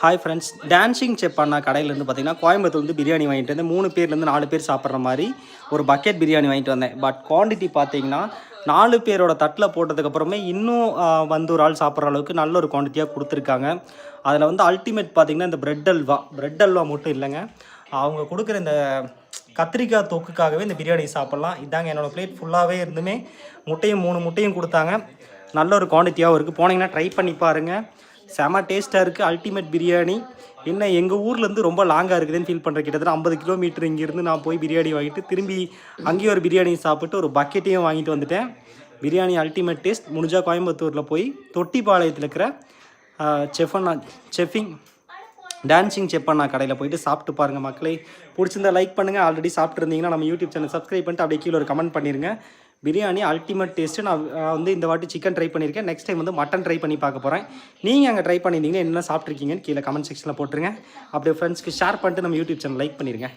Hi friends, dancing செப் அண்ணா கடையிலேருந்து பார்த்தீங்கன்னா கோயம்புத்தூர்லேருந்து பிரியாணி வாங்கிட்டு வந்து 3 பேர்லேருந்து 4 பேர் சாப்பிட்ற மாதிரி ஒரு பக்கெட் பிரியாணி வாங்கிட்டு வந்தேன். பட் குவான்டிட்டி பார்த்தீங்கன்னா 4 பேரோட தட்டில் போட்டதுக்கப்புறமே இன்னும் வந்து ஒரு ஆள் சாப்பிட்ற அளவுக்கு நல்ல ஒரு குவான்டிட்டியாக கொடுத்துருக்காங்க. அதில் வந்து அல்டிமேட் பார்த்தீங்கன்னா இந்த பிரெட் அல்வா மட்டும் இல்லைங்க, அவங்க கொடுக்குற இந்த கத்திரிக்காய் தொக்குக்காகவே இந்த பிரியாணி சாப்பிட்லாம். இதாங்க என்னோடய பிளேட் ஃபுல்லாகவே இருந்துமே முட்டையும் 3 முட்டையும் கொடுத்தாங்க. நல்ல ஒரு குவான்டிட்டியாகவும் இருக்குது. போனீங்கன்னா ட்ரை பண்ணி பாருங்கள். செம டேஸ்ட்டாக இருக்குது. அல்டிமேட் பிரியாணி. என்ன எங்கள் ஊர்லேருந்து ரொம்ப லாங்காக இருக்குதுன்னு ஃபீல் பண்ணுறேன். கிட்டத்தட்ட 50 கிலோமீட்டர் இங்கேருந்து நான் போய் பிரியாணி வாங்கிட்டு திரும்பி அங்கேயும் ஒரு பிரியாணி சாப்பிட்டு ஒரு பக்கெட்டையும் வாங்கிட்டு வந்துட்டேன். Biryani ultimate taste. முடிஞ்சால் கோயம்புத்தூரில் போய் தொட்டிப்பாளையத்தில் இருக்கிற செஃபிங் டான்சிங் செப்பண்ணா கடையில் போய்ட்டு சாப்பிட்டு பாருங்கள் மக்களே. பிடிச்சிருந்தா லைக் பண்ணுங்கள். ஆல்ரெடி சாப்பிட்ருந்தீங்கன்னா நம்ம யூடியூப் சேனல் சப்ஸ்கிரைப் பண்ணிட்டு அப்படியே கீழே ஒரு கமெண்ட் பண்ணிடுங்க. Biryani ultimate taste. நான் வந்து இந்த வாட்டி சிக்கன் ட்ரை பண்ணியிருக்கேன். நெக்ஸ்ட் டைம் வந்து மட்டன் ட்ரை பண்ணி பார்க்க போகிறேன். நீங்கள் அங்கே ட்ரை பண்ணியிருந்தீங்கன்னா என்ன சாப்பிட்ருக்கீங்கன்னு கீழே கமெண்ட் செக்ஷனில் போட்டுருங்க. அப்படியே ஃப்ரெண்ட்ஸ்க்கு ஷேர் பண்ணிட்டு நம்ம யூடியூப் சேனல் லைக் பண்ணிடுங்க.